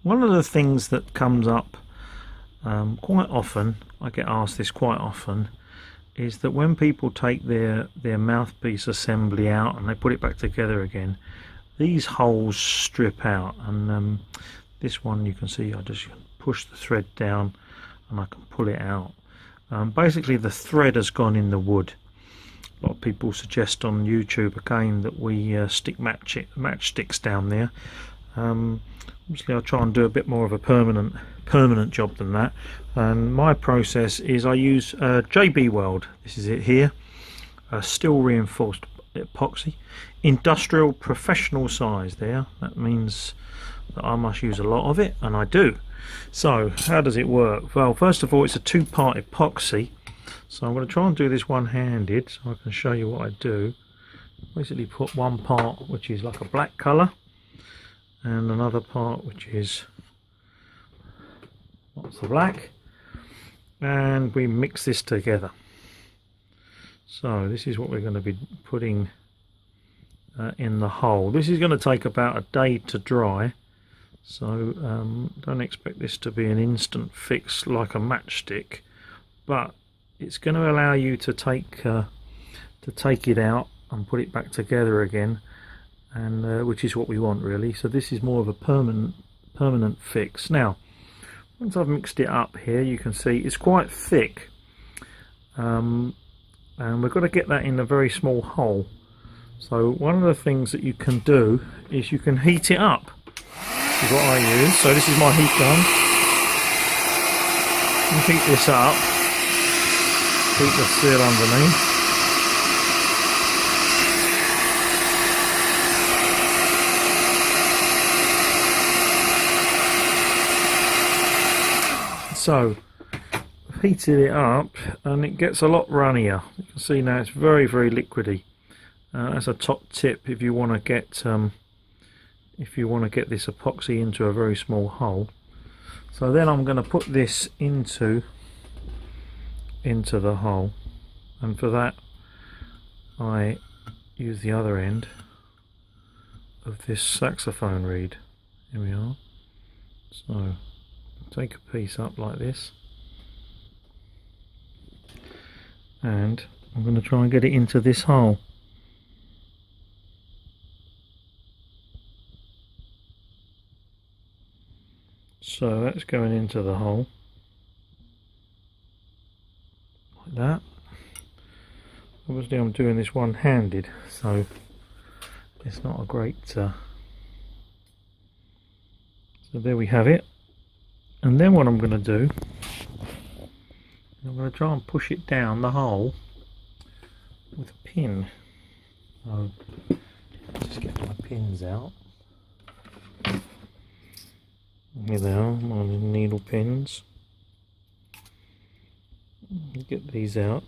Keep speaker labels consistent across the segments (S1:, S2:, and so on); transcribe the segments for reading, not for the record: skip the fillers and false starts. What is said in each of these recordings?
S1: One of the things that comes up quite often, I get asked this quite often, is that when people take their mouthpiece assembly out and they put it back together again, these holes strip out, and this one you can see I just push the thread down and I can pull it out. Basically the thread has gone in the wood. A lot of people suggest on YouTube again that we stick matchsticks down there. Obviously I'll try and do a bit more of a permanent job than that, and my process is I use JB Weld. This is it here, steel reinforced epoxy, industrial professional size there. That means that I must use a lot of it, and I do. So how does it work? Well, first of all, it's a two-part epoxy, so I'm going to try and do this one-handed so I can show you what I do. Basically put one part which is like a black colour and another part which is what's the black, and we mix this together. So this is what we're going to be putting in the hole. This is going to take about a day to dry, so don't expect this to be an instant fix like a matchstick, but it's going to allow you to take it out and put it back together again, and which is what we want really. So this is more of a permanent fix. Now once I've mixed it up here, you can see it's quite thick, and we've got to get that in a very small hole. So one of the things that you can do is you can heat it up. This is what I use. So this is my heat gun. You heat this up, keep the seal underneath. So I've heated it up and it gets a lot runnier. You can see now it's very liquidy. That's a top tip if you want to get this epoxy into a very small hole. So then I'm going to put this into the hole, and for that I use the other end of this saxophone reed. Here we are. So take a piece up like this, and I'm going to try and get it into this hole. So that's going into the hole like that. Obviously I'm doing this one-handed, so it's not a great so there we have it. And then what I'm going to do, I'm going to try and push it down the hole with a pin. So just get my pins out. Here they are, my needle pins. Get these out,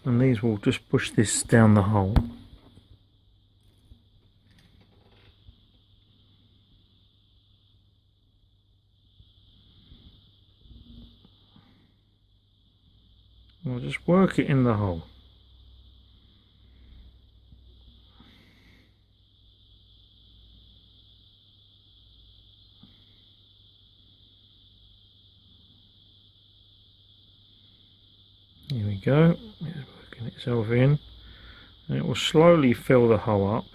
S1: and these will just push this down the hole. We'll just work it in the hole. Here we go, it's working itself in, and it will slowly fill the hole up.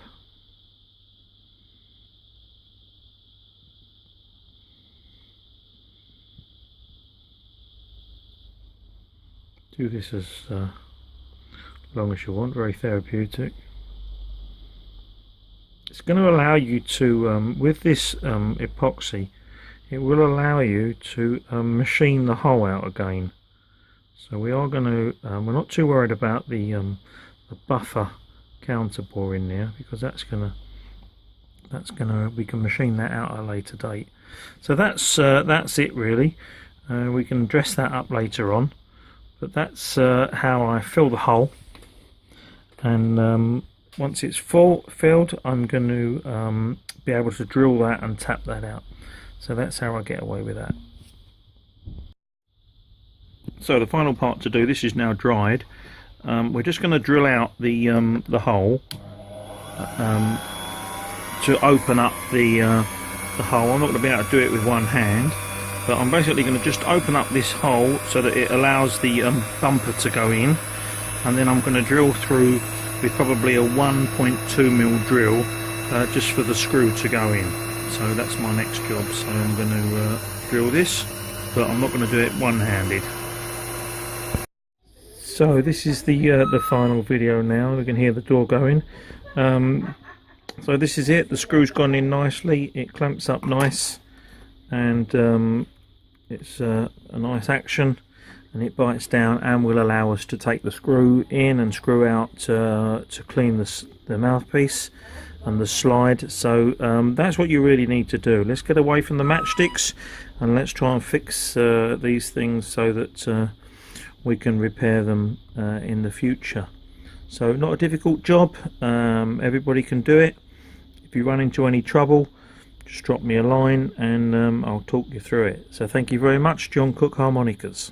S1: Do this as long as you want, very therapeutic. It's going to allow you to, with this epoxy, it will allow you to machine the hole out again. So we are going to, we're not too worried about the buffer counter bore in there, because that's gonna we can machine that out at a later date. So that's it really. We can dress that up later on, but that's how I fill the hole. And once it's filled, I'm going to be able to drill that and tap that out. So that's how I get away with that. So the final part to do, this is now dried. We're just going to drill out the hole to open up the the hole. I'm not going to be able to do it with one hand, but I'm basically going to just open up this hole so that it allows the bumper to go in, and then I'm going to drill through with probably a 1.2mm drill just for the screw to go in. So that's my next job. So I'm going to drill this, but I'm not going to do it one-handed. So this is the final video now. We can hear the door going. So this is it. The screw's gone in nicely. It clamps up nice, and it's a nice action, and it bites down and will allow us to take the screw in and screw out to clean the mouthpiece and the slide. So that's what you really need to do. Let's get away from the matchsticks and let's try and fix these things so that we can repair them in the future. So not a difficult job. Everybody can do it. If you run into any trouble, just drop me a line and I'll talk you through it. So thank you very much. John Cook Harmonicas.